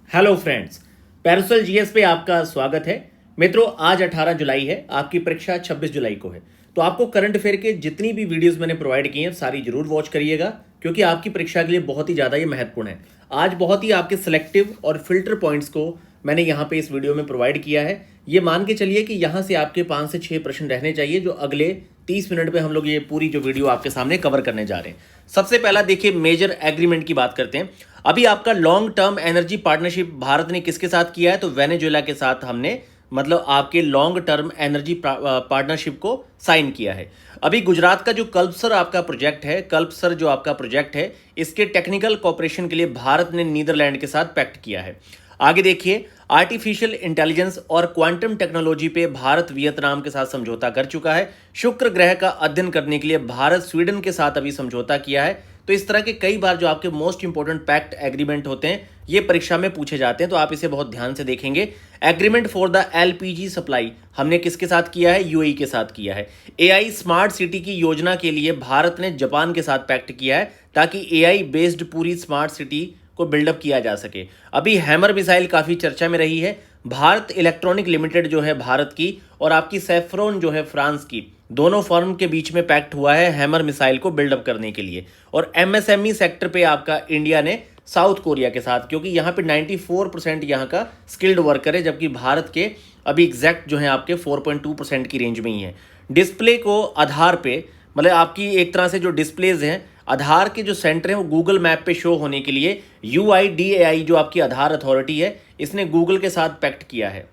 Hello friends, parasol GS पे आपका स्वागत है। मित्रों, आज 18 जुलाई है, आपकी परीक्षा 26 जुलाई को है। तो आपको करंट अफेयर के जितनी भी वीडियोस मैंने प्रोवाइड की हैं सारी जरूर वॉच करिएगा, क्योंकि आपकी परीक्षा के लिए बहुत ही ज़्यादा ये महत्वपूर्ण है। आज बहुत ही आपके सिलेक्टिव और फिल्टर पॉइंट्स को मैंने यहाँ पे इस वीडियो में प्रोवाइड किया है। ये मान के चलिए कि यहाँ से आपके 5 से 6 प्रश्न रहने चाहिए, जो अगले 30 मिनट में हम लोग ये पूरी जो वीडियो आपके सामने कवर करने जा रहे हैं। सबसे पहला देखिए, मेजर एग्रीमेंट की बात करते हैं। अभी आपका long term energy partnership Bharat ने किसके साथ किया है? तो वेनेजुएला के साथ हमने मतलब आपके लॉन्ग टर्म एनर्जी पार्टनरशिप को साइन किया है। अभी गुजरात का जो कल्पसर आपका प्रोजेक्ट है, कल्पसर जो आपका प्रोजेक्ट है, इसके टेक्निकल कॉपरेशन के लिए भारत ने नीदरलैंड के साथ पैक्ट किया है। आगे देखिए, आर्टिफिशियल इंटेलिजेंस और क्वांटम टेक्नोलॉजी पे भारत वियतनाम के साथ समझौता कर चुका है। शुक्र ग्रह का अध्ययन करने के लिए भारत स्वीडन के साथ अभी समझौता किया है। तो इस तरह के कई बार जो आपके मोस्ट इंपोर्टेंट पैक्ट एग्रीमेंट होते हैं, ये परीक्षा में पूछे जाते हैं, तो आप इसे बहुत ध्यान से देखेंगे। Agreement for the LPG supply हमने किसके साथ किया है? यूएई के साथ किया है। एआई स्मार्ट सिटी की योजना के लिए भारत ने जापान के साथ पैक्ट किया है, ताकि एआई बेस्ड पूरी स्मार्ट सिटी को बिल्डअप किया जा सके। अभी हैमर मिसाइल काफ़ी चर्चा में रही है। भारत इलेक्ट्रॉनिक लिमिटेड जो है भारत की, और आपकी सेफ्रॉन जो है फ्रांस की, दोनों फर्म के बीच में पैक्ट हुआ है हैमर मिसाइल को बिल्डअप करने के लिए। और एमएसएमई सेक्टर पे आपका इंडिया ने साउथ कोरिया के साथ, क्योंकि यहाँ पे 94% यहाँ का स्किल्ड वर्कर है, जबकि भारत के अभी एग्जैक्ट जो है आपके 4.2% की रेंज में ही है। डिस्प्ले को आधार पे, मतलब आपकी एक तरह से जो डिस्प्लेज हैं आधार के जो सेंटर हैं वो गूगल मैप पे शो होने के लिए यूआईडीएआई जो आपकी आधार अथॉरिटी है, इसने गूगल के साथ पैक्ट किया है।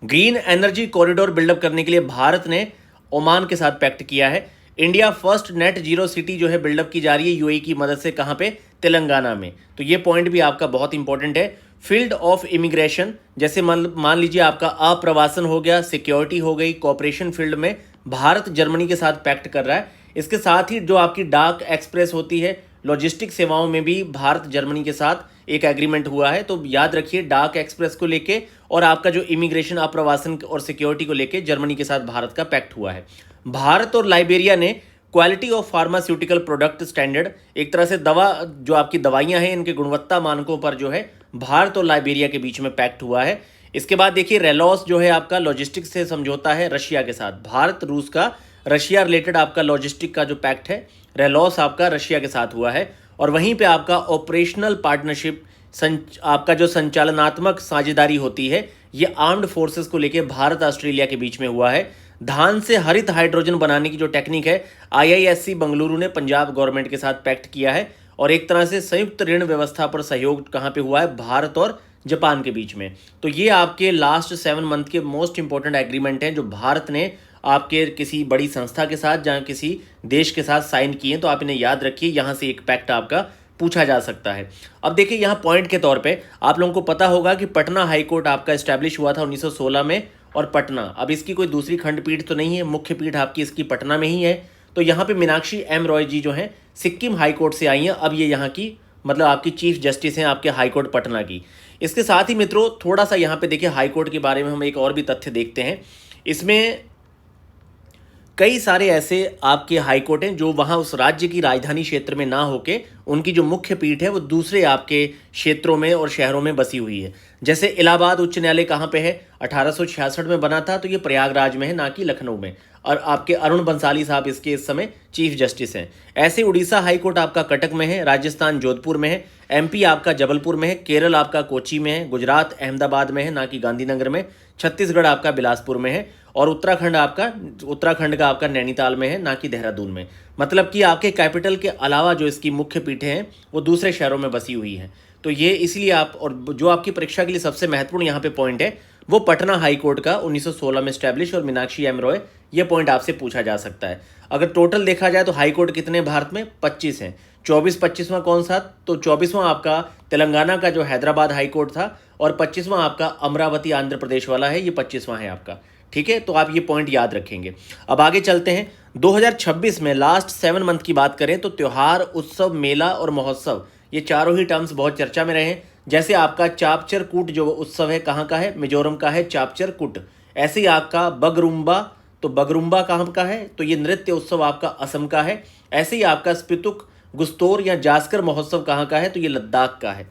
ग्रीन एनर्जी कॉरिडोर बिल्डअप करने के लिए भारत ने ओमान के साथ पैक्ट किया है। India first net zero city जो है बिल्डअप की जा रही है यूएई की मदद से। कहाँ पे? तेलंगाना में। तो ये पॉइंट भी आपका बहुत इंपॉर्टेंट है। फील्ड ऑफ इमिग्रेशन, जैसे मान लीजिए आपका अप्रवासन हो गया, सिक्योरिटी हो गई, कॉपरेशन फील्ड में भारत जर्मनी के साथ पैक्ट कर रहा है। इसके साथ ही जो आपकी डाक एक्सप्रेस होती है, लॉजिस्टिक सेवाओं में भी भारत जर्मनी के साथ एक एग्रीमेंट हुआ है। तो याद रखिए, डाक एक्सप्रेस को लेके और आपका जो इमिग्रेशन, अप्रवासन और सिक्योरिटी को लेके जर्मनी के साथ भारत का पैक्ट हुआ है। भारत और लाइबेरिया ने quality of pharmaceutical product standard, एक तरह से दवा जो आपकी दवाइयां हैं इनके गुणवत्ता मानकों पर जो है भारत और लाइबेरिया के बीच में पैक्ट हुआ है। इसके बाद देखिए, रेलॉस जो है आपका लॉजिस्टिक्स से समझौता है रशिया के साथ। भारत रूस का रशिया रिलेटेड आपका लॉजिस्टिक का जो पैक्ट है, रेलॉस आपका रशिया के साथ हुआ है। और वहीं पे आपका ऑपरेशनल पार्टनरशिप, आपका जो संचालनात्मक साझेदारी होती है, ये आर्म्ड फोर्सेस को लेके भारत ऑस्ट्रेलिया के बीच में हुआ है। धान से हरित हाइड्रोजन बनाने की जो टेक्निक है, आईआईएससी बेंगलुरु ने पंजाब गवर्नमेंट के साथ पैक्ट किया है। और एक तरह से संयुक्त ऋण व्यवस्था पर सहयोग कहाँ पे हुआ है? भारत और जापान के बीच में। तो ये आपके लास्ट 7 मंथ के मोस्ट इंपॉर्टेंट एग्रीमेंट हैं जो भारत ने आपके किसी बड़ी संस्था के साथ, जहाँ किसी देश के साथ साइन किए। तो आप इन्हें याद रखिए, यहाँ से एक पैक्ट आपका पूछा जा सकता है। अब देखिए, यहाँ पॉइंट के तौर पे आप लोगों को पता होगा कि पटना हाईकोर्ट आपका इस्टेब्लिश हुआ था 1916 में। और पटना, अब इसकी कोई दूसरी खंडपीठ तो नहीं है, मुख्य पीठ आपकी इसकी पटना में ही है। तो यहाँ पे मीनाक्षी एम रॉय जी जो हैं सिक्किम हाईकोर्ट से आई हैं। अब ये यहाँ की मतलब आपकी चीफ जस्टिस हैं आपके हाईकोर्ट पटना की। इसके साथ ही मित्रों, थोड़ा सा यहाँ पे देखिए हाईकोर्ट के बारे में हम एक और भी तथ्य देखते हैं। इसमें कई सारे ऐसे आपके हाईकोर्ट हैं जो वहाँ उस राज्य की राजधानी क्षेत्र में ना होके उनकी जो मुख्य पीठ है वो दूसरे आपके क्षेत्रों में और शहरों में बसी हुई है। जैसे इलाहाबाद उच्च न्यायालय कहाँ पे है? 1866 में बना था, तो ये प्रयागराज में है, ना कि लखनऊ में। और आपके अरुण बंसाली साहब इसके इस समय चीफ जस्टिस हैं। ऐसे उड़ीसा हाईकोर्ट आपका कटक में है, राजस्थान जोधपुर में है, एमपी आपका जबलपुर में है, केरल आपका कोची में है, गुजरात अहमदाबाद में है, ना कि गांधीनगर में, छत्तीसगढ़ आपका बिलासपुर में है, और उत्तराखंड का आपका नैनीताल में है, ना कि देहरादून में। मतलब कि आपके कैपिटल के अलावा जो इसकी मुख्य पीठें हैं वो दूसरे शहरों में बसी हुई हैं। तो ये इसलिए आप, और जो आपकी परीक्षा के लिए सबसे महत्वपूर्ण यहाँ पे पॉइंट है वो पटना हाईकोर्ट का 1916 में स्टैब्लिश और मीनाक्षी एम रॉय, ये पॉइंट आपसे पूछा जा सकता है। अगर टोटल देखा जाए तो हाईकोर्ट कितने भारत में? 25 हैं। 25वां कौन सा? तो 24वां आपका तेलंगाना का जो हैदराबाद हाईकोर्ट था, और 25वां आपका अमरावती आंध्र प्रदेश वाला है, ये 25वां है आपका। ठीक है, तो आप ये पॉइंट याद रखेंगे। अब आगे चलते हैं। 2026 में लास्ट 7 मंथ की बात करें तो त्योहार, उत्सव, मेला और महोत्सव, ये चारों ही टर्म्स बहुत चर्चा में रहे हैं। जैसे आपका चापचर कूट जो उत्सव है, कहाँ का है? मिजोरम का है चापचर कूट। ऐसे ही आपका बगरुम्बा, तो बगरुम्बा कहाँ का है? तो ये नृत्य उत्सव आपका असम का है। ऐसे ही आपका स्पितुक गुस्तोर या जास्कर महोत्सव कहाँ का है? तो ये लद्दाख का है।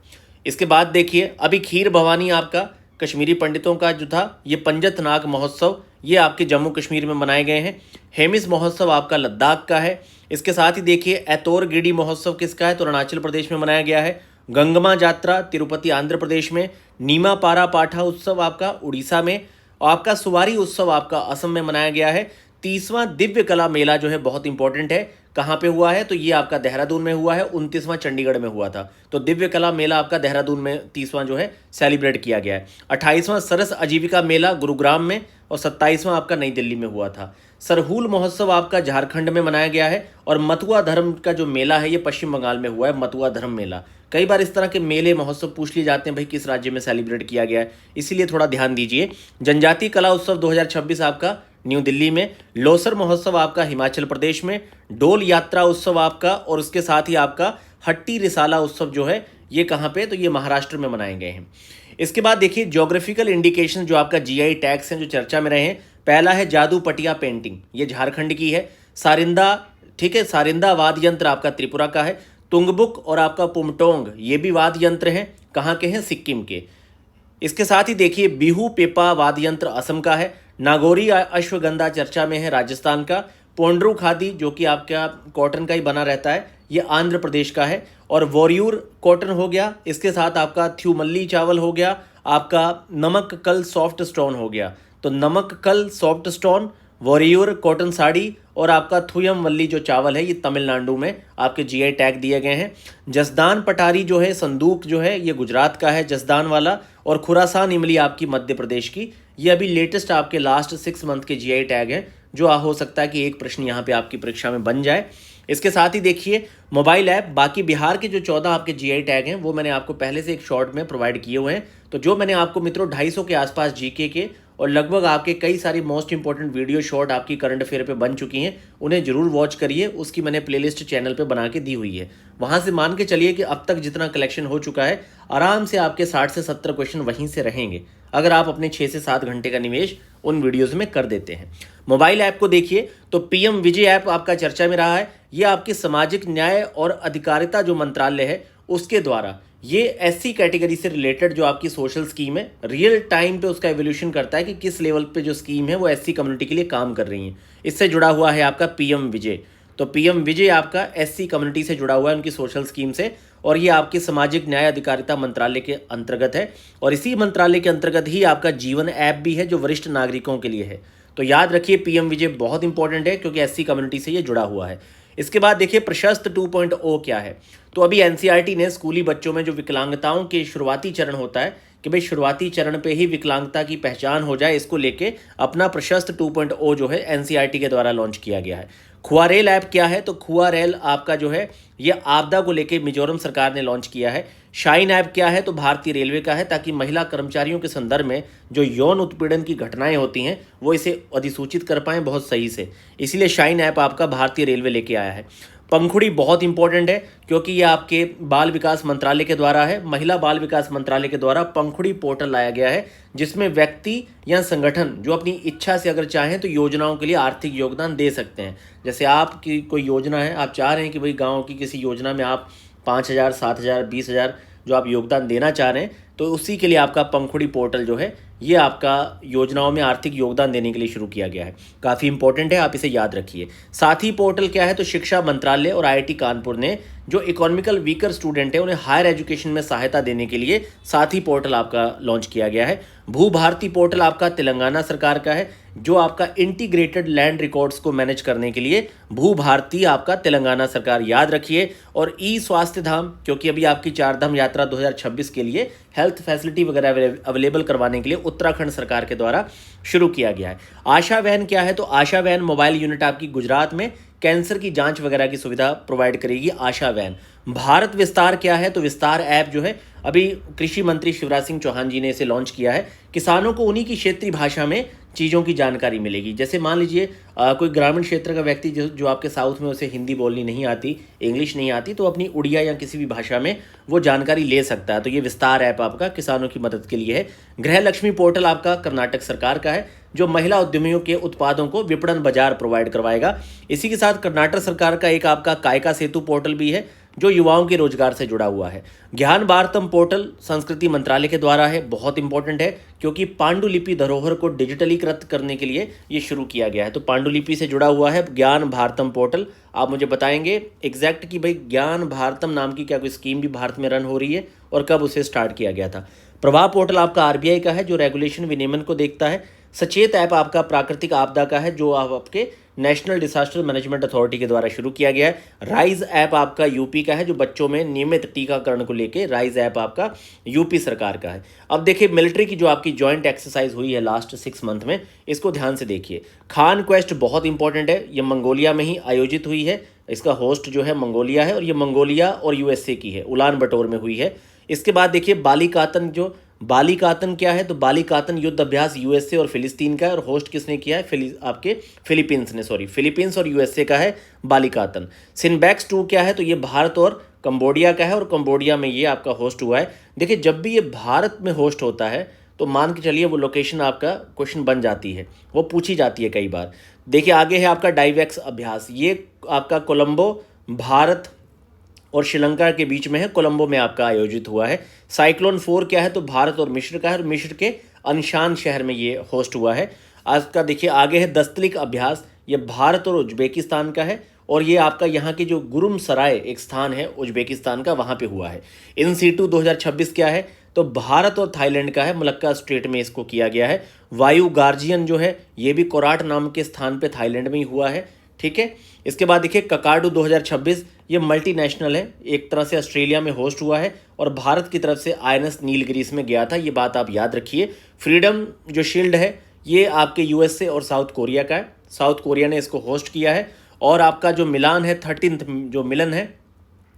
इसके बाद देखिए अभी खीर भवानी आपका कश्मीरी पंडितों का जो था ये पंजत नाग महोत्सव ये आपके जम्मू कश्मीर में मनाए गए हैं। हेमिस महोत्सव आपका लद्दाख का है। इसके साथ ही देखिए एतौर गिडी महोत्सव किसका है तो अरुणाचल प्रदेश में मनाया गया है। गंगमा जात्रा तिरुपति आंध्र प्रदेश में, नीमा पारा पाठा उत्सव आपका उड़ीसा में, और आपका सुवारी उत्सव आपका असम में मनाया गया है। 30वां दिव्य कला मेला जो है बहुत इंपॉर्टेंट है, कहाँ पे हुआ है तो ये आपका देहरादून में हुआ है, 29वां चंडीगढ़ में हुआ था। तो दिव्य कला मेला आपका देहरादून में 30वां जो है सेलिब्रेट किया गया है। 28वां सरस आजीविका मेला गुरुग्राम में और 27वां आपका नई दिल्ली में हुआ था। सरहूल महोत्सव आपका झारखंड में मनाया गया है और मतुआ धर्म का जो मेला है ये पश्चिम बंगाल में हुआ है, मतुआ धर्म मेला। कई बार इस तरह के मेले महोत्सव पूछ लिए जाते हैं भाई किस राज्य में सेलिब्रेट किया गया है, इसीलिए थोड़ा ध्यान दीजिए। जनजातीय कला उत्सव 2026 आपका न्यू दिल्ली में, लोसर महोत्सव आपका हिमाचल प्रदेश में, डोल यात्रा उत्सव आपका और उसके साथ ही आपका हट्टी रिसाला उत्सव जो है ये कहाँ पे तो ये महाराष्ट्र में मनाए गए हैं। इसके बाद देखिए ज्योग्राफिकल इंडिकेशन जो आपका जीआई टैग्स हैं जो चर्चा में रहे हैं। पहला है जादू पटिया पेंटिंग, ये झारखंड की है। सारिंदा, ठीक है, सारिंदा वाद्य यंत्र आपका त्रिपुरा का है। तुंगबुक और आपका पुमटोंग ये भी वाद्य यंत्र हैं, कहाँ के हैं, सिक्किम के। इसके साथ ही देखिए बिहू पेपा वाद्य यंत्र असम का है। नागौरी अश्वगंधा चर्चा में है, राजस्थान का। पोंड्रू खादी जो कि आपका कॉटन का ही बना रहता है, ये आंध्र प्रदेश का है। और वॉरियूर कॉटन हो गया, इसके साथ आपका थ्यूमल्ली चावल हो गया, आपका नमक कल सॉफ्ट स्टोन हो गया। तो नमक कल सॉफ्ट स्टोन, वॉरियूर कॉटन साड़ी और आपका थुयम वल्ली जो चावल है ये तमिलनाडु में आपके जीआई टैग दिए गए हैं। जसदान पटारी जो है संदूक जो है ये गुजरात का है, जसदान वाला। और खुरासान इमली आपकी मध्य प्रदेश की। ये अभी लेटेस्ट आपके लास्ट 6 मंथ के जीआई टैग हैं, जो हो सकता है कि एक प्रश्न यहाँ पे आपकी परीक्षा में बन जाए। इसके साथ ही देखिए मोबाइल ऐप, बाकी बिहार के जो 14 आपके जीआई टैग हैं वो मैंने आपको पहले से एक शॉर्ट में प्रोवाइड किए हुए हैं। तो जो मैंने आपको मित्रों 250 के आसपास जीके के और लगभग आपके कई सारी मोस्ट इंपॉर्टेंट वीडियो शॉर्ट आपकी करंट अफेयर पे बन चुकी हैं, उन्हें जरूर वॉच करिए। उसकी मैंने प्लेलिस्ट चैनल पे बना के दी हुई है, वहां से मान के चलिए कि अब तक जितना कलेक्शन हो चुका है आराम से आपके 60 से 70 क्वेश्चन वहीं से रहेंगे, अगर आप अपने 6 से 7 घंटे का निवेश उन वीडियोज में कर देते हैं। मोबाइल ऐप को देखिए तो पीएम विजय ऐप आपका चर्चा में रहा है। ये आपके सामाजिक न्याय और अधिकारिता जो मंत्रालय है उसके द्वारा ये एससी कैटेगरी से रिलेटेड जो आपकी सोशल स्कीम है रियल टाइम पे उसका एवोल्यूशन करता है कि किस लेवल पे जो स्कीम है वो एससी कम्युनिटी के लिए काम कर रही है। इससे जुड़ा हुआ है आपका पीएम विजय। तो पीएम विजय आपका एससी कम्युनिटी से जुड़ा हुआ है उनकी सोशल स्कीम से, और ये आपके सामाजिक न्याय अधिकारिता मंत्रालय के अंतर्गत है। और इसी मंत्रालय के अंतर्गत ही आपका जीवन ऐप भी है जो वरिष्ठ नागरिकों के लिए है। तो याद रखिए पीएम विजय बहुत इंपॉर्टेंट है क्योंकि एससी कम्युनिटी से ये जुड़ा हुआ है। इसके बाद देखिए प्रशस्त 2.0 क्या है। तो अभी एनसीईआरटी ने स्कूली बच्चों में जो विकलांगताओं के शुरुआती चरण होता है कि भाई शुरुआती चरण पे ही विकलांगता की पहचान हो जाए, इसको लेके अपना प्रशस्त 2.0 जो है एनसीईआरटी के द्वारा लॉन्च किया गया है। खुआ रेल ऐप क्या है तो खुआ रेल आपका जो है ये आपदा को लेके मिजोरम सरकार ने लॉन्च किया है। शाइन ऐप क्या है तो भारतीय रेलवे का है, ताकि महिला कर्मचारियों के संदर्भ में जो यौन उत्पीड़न की घटनाएं होती हैं वो इसे अधिसूचित कर पाएं बहुत सही से, इसीलिए शाइन ऐप आपका भारतीय रेलवे लेके आया है। पंखुड़ी बहुत इंपॉर्टेंट है क्योंकि ये आपके बाल विकास मंत्रालय के द्वारा है, महिला बाल विकास मंत्रालय के द्वारा पंखुड़ी पोर्टल लाया गया है, जिसमें व्यक्ति या संगठन जो अपनी इच्छा से अगर चाहें तो योजनाओं के लिए आर्थिक योगदान दे सकते हैं। जैसे आपकी कोई योजना है, आप चाह रहे हैं कि भाई गाँव की किसी योजना में आप 5,000, 7,000, 20,000 जो आप योगदान देना चाह रहे हैं, तो उसी के लिए आपका पंखुड़ी पोर्टल जो है ये आपका योजनाओं में आर्थिक योगदान देने के लिए शुरू किया गया है। काफ़ी इंपॉर्टेंट है, आप इसे याद रखिए। साथी पोर्टल क्या है तो शिक्षा मंत्रालय और आईआईटी कानपुर ने जो इकोनॉमिकल वीकर स्टूडेंट है उन्हें हायर एजुकेशन में सहायता देने के लिए साथी पोर्टल आपका लॉन्च किया गया है। भू भारती पोर्टल आपका तेलंगाना सरकार का है, जो आपका इंटीग्रेटेड लैंड रिकॉर्ड्स को मैनेज करने के लिए भू भारती आपका तेलंगाना सरकार, याद रखिए। और ई स्वास्थ्य धाम, क्योंकि अभी आपकी 4 धाम यात्रा 2026 के लिए हेल्थ फैसिलिटी वगैरह अवेलेबल करवाने के लिए उत्तराखंड सरकार के द्वारा शुरू किया गया है। आशा वैन क्या है तो आशा वैन मोबाइल यूनिट आपकी गुजरात में कैंसर की जांच वगैरह की सुविधा प्रोवाइड करेगी आशा वैन। भारत विस्तार क्या है तो विस्तार ऐप जो है अभी कृषि मंत्री शिवराज सिंह चौहान जी ने इसे लॉन्च किया है। किसानों को उन्हीं की क्षेत्रीय भाषा में चीज़ों की जानकारी मिलेगी। जैसे मान लीजिए कोई ग्रामीण क्षेत्र का व्यक्ति जो आपके साउथ में उसे हिंदी बोलनी नहीं आती, इंग्लिश नहीं आती, तो अपनी उड़िया या किसी भी भाषा में वो जानकारी ले सकता है। तो ये विस्तार ऐप आपका किसानों की मदद के लिए है। गृह लक्ष्मी पोर्टल आपका कर्नाटक सरकार का है, जो महिला उद्यमियों के उत्पादों को विपणन बाजार प्रोवाइड करवाएगा। इसी के साथ कर्नाटक सरकार का एक आपका कायका सेतु पोर्टल भी है, जो युवाओं के रोजगार से जुड़ा हुआ है। ज्ञान भारतम पोर्टल संस्कृति मंत्रालय के द्वारा है, बहुत इंपॉर्टेंट है क्योंकि पांडुलिपि धरोहर को डिजिटलीकृत करने के लिए ये शुरू किया गया है। तो पांडुलिपि से जुड़ा हुआ है ज्ञान भारतम पोर्टल। आप मुझे बताएंगे एग्जैक्ट कि भाई ज्ञान भारतम नाम की क्या कोई स्कीम भी भारत में रन हो रही है और कब उसे स्टार्ट किया गया था। प्रवाह पोर्टल आपका आरबीआई का है जो रेगुलेशन विनियमन को देखता है। सचेत ऐप आपका प्राकृतिक आपदा का है जो आपके नेशनल डिजास्टर मैनेजमेंट अथॉरिटी के द्वारा शुरू किया गया है। राइज ऐप आपका यूपी का है जो बच्चों में नियमित टीकाकरण को लेके राइज ऐप आपका यूपी सरकार का है। अब देखिए मिलिट्री की जो आपकी जॉइंट एक्सरसाइज हुई है लास्ट 6 मंथ में, इसको ध्यान से देखिए। खान क्वेस्ट बहुत इंपॉर्टेंट है, ये मंगोलिया में ही आयोजित हुई है। इसका होस्ट जो है मंगोलिया है और ये मंगोलिया और यूएसए की है, उलान बटोर में हुई है। इसके बाद देखिए बालिकातन क्या है, तो बालिकातन युद्ध अभ्यास यूएसए और फिलिस्तीन का है और होस्ट किसने किया है, आपके फिलीपींस और यूएसए का है बालिकातन। सिनबैक्स 2 क्या है, तो ये भारत और कंबोडिया का है और कंबोडिया में ये आपका होस्ट हुआ है। देखिए जब भी ये भारत में होस्ट होता है तो मान के चलिए वो लोकेशन आपका क्वेश्चन बन जाती है, वो पूछी जाती है कई बार। देखिए आगे है आपका डाइवेक्स अभ्यास, ये आपका कोलंबो भारत और श्रीलंका के बीच में है, कोलंबो में आपका आयोजित हुआ है। साइक्लोन 4 क्या है, तो भारत और मिस्र का है और मिस्र के अनशान शहर में ये होस्ट हुआ है। आज का देखिए आगे है दस्तलिक अभ्यास, ये भारत और उज्बेकिस्तान का है और ये आपका यहाँ के जो गुरुम सराय एक स्थान है उज्बेकिस्तान का, वहाँ पे हुआ है। इन सीटू 2026 क्या है, तो भारत और थाईलैंड का है, मलक्का स्ट्रेट में इसको किया गया है। वायु गार्जियन जो है ये भी कोराट नाम के स्थान पे थाईलैंड में ही हुआ है, ठीक है। इसके बाद देखिए ककाडू 2026, ये मल्टीनेशनल है, एक तरह से ऑस्ट्रेलिया में होस्ट हुआ है और भारत की तरफ से आईएनएस नीलगिरी इसमें गया था, ये बात आप याद रखिए। फ्रीडम जो शील्ड है ये आपके यूएसए और साउथ कोरिया का है, साउथ कोरिया ने इसको होस्ट किया है। और आपका जो मिलान है 13th जो मिलन है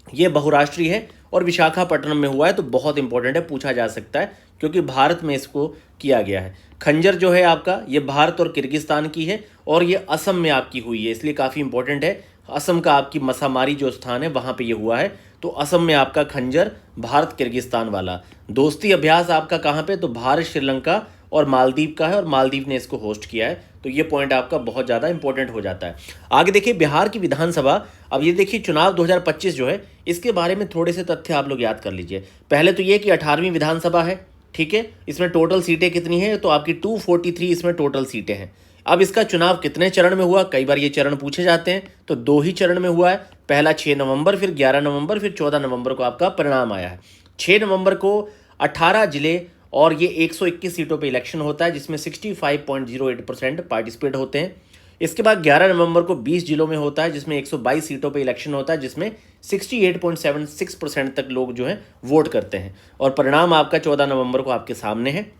ये बहुराष्ट्रीय है और विशाखापट्टनम में हुआ है, तो बहुत इंपॉर्टेंट है, पूछा जा सकता है क्योंकि भारत में इसको किया गया है। खंजर जो है आपका ये भारत और किर्गिस्तान की है और ये असम में आपकी हुई है, इसलिए काफ़ी इंपॉर्टेंट है। असम का आपकी मसामारी जो स्थान है वहाँ पे ये हुआ है, तो असम में आपका खंजर भारत किर्गिस्तान वाला। दोस्ती अभ्यास आपका कहाँ पे, तो भारत श्रीलंका और मालदीव का है और मालदीव ने इसको होस्ट किया है, तो ये पॉइंट आपका बहुत ज़्यादा इंपॉर्टेंट हो जाता है। आगे देखिए बिहार की विधानसभा, अब ये देखिए चुनाव 2025 जो है इसके बारे में थोड़े से तथ्य आप लोग याद कर लीजिए। पहले तो ये कि 18वीं विधानसभा है, ठीक है। इसमें टोटल सीटें कितनी है, तो आपकी 243 इसमें टोटल सीटें हैं। अब इसका चुनाव कितने चरण में हुआ, कई बार ये चरण पूछे जाते हैं, तो 2 ही चरण में हुआ है। पहला 6 नवंबर, फिर 11 नवंबर, फिर 14 नवंबर को आपका परिणाम आया है। 6 नवंबर को 18 जिले और ये 121 सीटों पे इलेक्शन होता है जिसमें 65.08% पार्टिसिपेट होते हैं। इसके बाद 11 नवंबर को 20 जिलों में होता है जिसमें 122 सीटों पे इलेक्शन होता है जिसमें 68.76% तक लोग जो हैं वोट करते हैं और परिणाम आपका 14 नवंबर को आपके सामने है।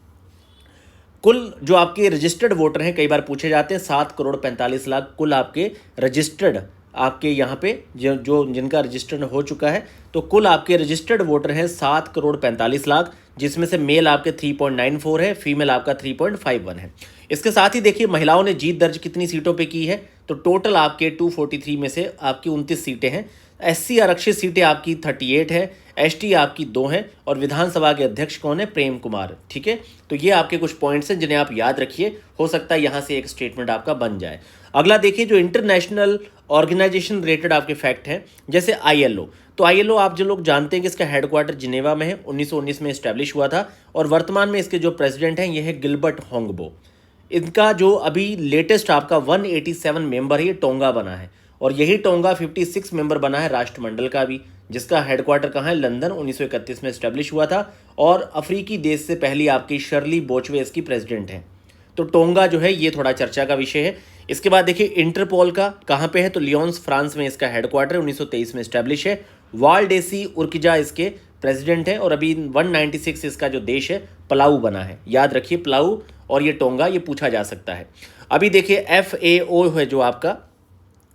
कुल जो आपके रजिस्टर्ड वोटर हैं कई बार पूछे जाते हैं, 7,45,00,000 कुल आपके रजिस्टर्ड आपके यहाँ पे जो जिनका रजिस्टर्ड हो चुका है, तो कुल आपके रजिस्टर्ड वोटर हैं 7,45,00,000, जिसमें से मेल आपके 3.94 है, फीमेल आपका 3.51 है। इसके साथ ही देखिए महिलाओं ने जीत दर्ज कितनी सीटों पे की है, तो टोटल आपके 243 में से आपकी 29 सीटें हैं। एससी आरक्षित सीटें आपकी 38 है, एसटी आपकी 2 हैं और विधानसभा के अध्यक्ष कौन है, प्रेम कुमार, ठीक है। तो ये आपके कुछ पॉइंट्स हैं जिन्हें आप याद रखिए, हो सकता है यहाँ से एक स्टेटमेंट आपका बन जाए। अगला देखिए जो इंटरनेशनल ऑर्गेनाइजेशन रिलेटेड आपके फैक्ट हैं, जैसे आईएलओ, तो आईएलओ आप जो लोग जानते हैं कि इसका हेडक्वार्टर जिनेवा में है, 1919 में इस्टेब्लिश हुआ था और वर्तमान में इसके जो प्रेसिडेंट हैं ये है गिलबर्ट होंगबो। इनका जो अभी लेटेस्ट आपका 187 मेंबर है ये टोंगा बना है और यही टोंगा 56 मेंबर बना है राष्ट्रमंडल का भी, जिसका हेडक्वार्टर कहाँ है, लंदन, 1931 में इस्टेब्लिश हुआ था और अफ्रीकी देश से पहली आपकी शर्ली बोचवे इसकी प्रेसिडेंट है। तो टोंगा जो है ये थोड़ा चर्चा का विषय है। इसके बाद देखिए इंटरपोल का कहाँ पे है, तो लियोन्स फ्रांस में इसका हेडक्वार्टर 1923 में इस्टेब्लिश है। वालडेसी उर्किजा इसके प्रेसिडेंट है और अभी 196 इसका जो देश है पलाऊ बना है, याद रखिए पलाऊ और ये टोंगा, ये पूछा जा सकता है। अभी देखिए FAO है जो आपका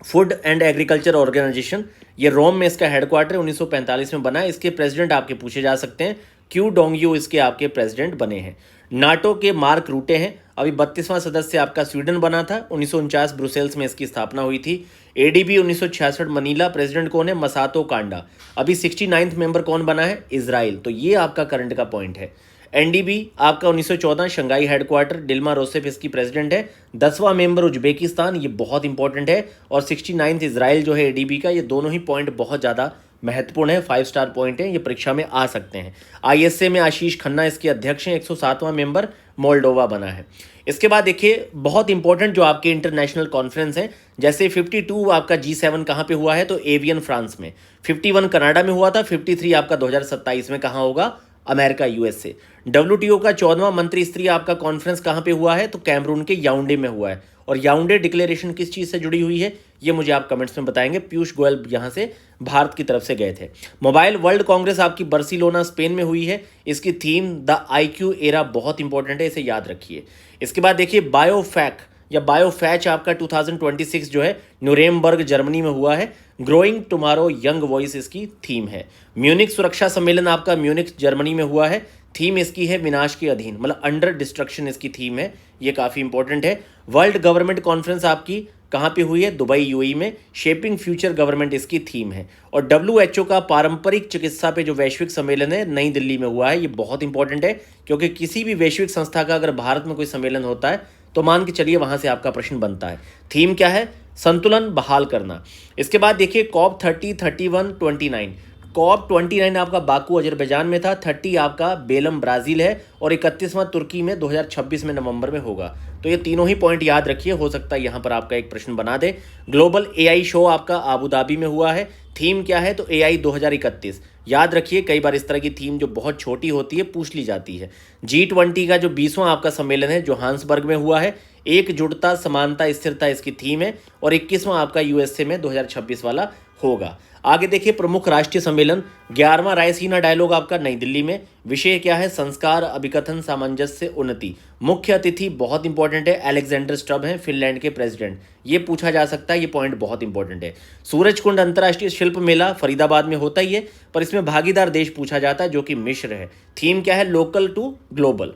फूड एंड एग्रीकल्चर ऑर्गेनाइजेशन, ये रोम में इसका हेडक्वार्टर 1945 में बना है। इसके प्रेसिडेंट आपके पूछे जा सकते हैं, क्यू डोंगयू इसके आपके प्रेसिडेंट बने हैं। नाटो के मार्क रूटे हैं, अभी 32वां सदस्य आपका स्वीडन बना था, 1949 ब्रुसेल्स में इसकी स्थापना हुई थी। ADB 1966 मनीला, प्रेसिडेंट कौन है, मसातो कांडा। अभी 69th मेंबर कौन बना है, इजराइल, तो ये आपका करंट का पॉइंट है। NDB आपका 1914 शंघाई हेडक्वार्टर, डिल्मा रोसेफ इसकी प्रेसिडेंट है। 10वां मेंबर उज्बेकिस्तान, ये बहुत इंपॉर्टेंट है और 69th इजराइल जो है ADB का, ये दोनों ही पॉइंट बहुत ज़्यादा महत्वपूर्ण है, 5 स्टार पॉइंट है, ये परीक्षा में आ सकते हैं। आईएसए में आशीष खन्ना इसके अध्यक्ष हैं, 107वां मेंबर मोल्डोवा बना है। इसके बाद देखिए बहुत इंपॉर्टेंट जो आपके इंटरनेशनल कॉन्फ्रेंस हैं, जैसे 52 आपका G7 कहाँ पे हुआ है, तो एवियन फ्रांस में, 51 कनाडा में हुआ था, 53 आपका 2027 में कहाँ होगा, अमेरिका यूएसए। WTO का 14वां मंत्री स्तरीय आपका कॉन्फ्रेंस कहाँ पे हुआ है, तो कैमरून के याउंडे में हुआ है। और याउंडे डिक्लेरेशन किस चीज़ से जुड़ी हुई है, ये मुझे आप कमेंट्स में बताएंगे। पीयूष गोयल यहाँ से भारत की तरफ से गए थे। मोबाइल वर्ल्ड कांग्रेस आपकी बार्सिलोना स्पेन में हुई है। इसकी थीम द IQ एरा बहुत इंपॉर्टेंट है, इसे याद रखिए। इसके बाद देखिए बायोफैक या बायोफैच आपका 2026 जो है न्यूरेमबर्ग जर्मनी में हुआ है। ग्रोइंग टुमारो यंग वॉइस इसकी थीम है। म्यूनिक सुरक्षा सम्मेलन आपका म्यूनिक जर्मनी में हुआ है। थीम इसकी है विनाश के अधीन, मतलब अंडर डिस्ट्रक्शन इसकी थीम है, ये काफ़ी इंपॉर्टेंट है। वर्ल्ड गवर्नमेंट कॉन्फ्रेंस आपकी कहाँ पे हुई है, दुबई UAE में। शेपिंग फ्यूचर गवर्नमेंट इसकी थीम है। और WHO का पारंपरिक चिकित्सा पे जो वैश्विक सम्मेलन है नई दिल्ली में हुआ है, ये बहुत इंपॉर्टेंट है, क्योंकि किसी भी वैश्विक संस्था का अगर भारत में कोई सम्मेलन होता है तो मान के चलिए वहाँ से आपका प्रश्न बनता है। थीम क्या है, संतुलन बहाल करना। इसके बाद देखिए COP30, 31, 29। COP29 आपका बाकू अजरबैजान में था, 30 आपका बेलम ब्राज़ील है, और 31वां तुर्की में 2026 में नवंबर में होगा। तो ये तीनों ही पॉइंट याद रखिए, हो सकता है यहाँ पर आपका एक प्रश्न बना दे। ग्लोबल AI शो आपका आबू धाबी में हुआ है। थीम क्या है, तो AI 2031। याद रखिए, कई बार इस तरह की थीम जो बहुत छोटी होती है पूछ ली जाती है। G20 का जो 20वां आपका सम्मेलन है जोहान्सबर्ग में हुआ है। एकजुटता, समानता, स्थिरता इसकी थीम है। और 21वां आपका USA में 2026 वाला होगा। आगे देखिए प्रमुख राष्ट्रीय सम्मेलन 11वां रायसीना डायलॉग आपका नई दिल्ली में। विषय क्या है, संस्कार, अभिकथन, सामंजस्य, उन्नति। मुख्य अतिथि बहुत इंपॉर्टेंट है, अलेक्जेंडर स्टब हैं फिनलैंड के प्रेसिडेंट, ये पूछा जा सकता है, ये पॉइंट बहुत इंपॉर्टेंट है। सूरजकुंड अंतर्राष्ट्रीय शिल्प मेला फरीदाबाद में होता ही है, पर इसमें भागीदार देश पूछा जाता है जो कि मिस्र है। थीम क्या है, लोकल टू ग्लोबल।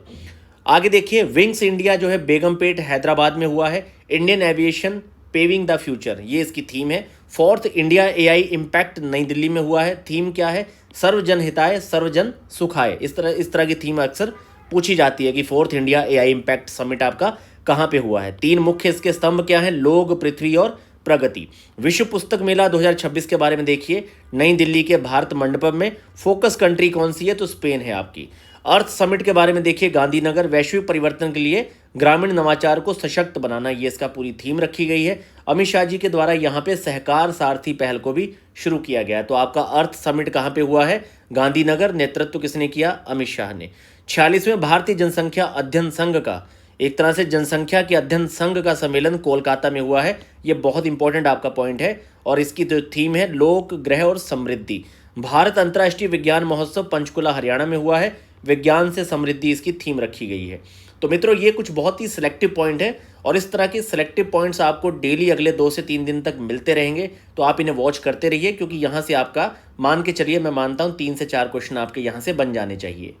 आगे देखिए विंग्स इंडिया जो है बेगमपेट हैदराबाद में हुआ है। Indian aviation paving the future, ये इसकी थीम है। 4th इंडिया AI इम्पैक्ट नई दिल्ली में हुआ है। थीम क्या है, सर्वजन हिताय सर्वजन सुखाय। इस तरह की थीम अक्सर पूछी जाती है कि 4th India AI impact summit आपका कहाँ पे हुआ है। 3 मुख्य इसके स्तंभ क्या है, लोग, पृथ्वी और प्रगति। विश्व पुस्तक मेला 2026 के बारे में देखिए नई दिल्ली के भारत मंडपम में। फोकस कंट्री कौन सी है, तो स्पेन है आपकी। अर्थ समिट के बारे में देखिए गांधीनगर। वैश्विक परिवर्तन के लिए ग्रामीण नवाचार को सशक्त बनाना, ये इसका पूरी थीम रखी गई है। अमित शाह जी के द्वारा यहाँ पे सहकार सारथी पहल को भी शुरू किया गया। तो आपका अर्थ समिट कहाँ पे हुआ है, गांधीनगर। नेतृत्व किसने किया, अमित शाह ने। 46वें भारतीय जनसंख्या अध्ययन संघ का, एक तरह से जनसंख्या के अध्ययन संघ का सम्मेलन कोलकाता में हुआ है। ये बहुत इंपॉर्टेंट आपका पॉइंट है। और इसकी जो थीम है लोक, ग्रह और समृद्धि। भारत अंतर्राष्ट्रीय विज्ञान महोत्सव पंचकुला हरियाणा में हुआ है। विज्ञान से समृद्धि इसकी थीम रखी गई है। तो मित्रों ये कुछ बहुत ही सिलेक्टिव पॉइंट है, और इस तरह के सिलेक्टिव पॉइंट्स आपको डेली अगले 2 से 3 दिन तक मिलते रहेंगे। तो आप इन्हें वॉच करते रहिए, क्योंकि यहाँ से आपका मान के चलिए मैं मानता हूँ 3 से 4 क्वेश्चन आपके यहाँ से बन जाने चाहिए।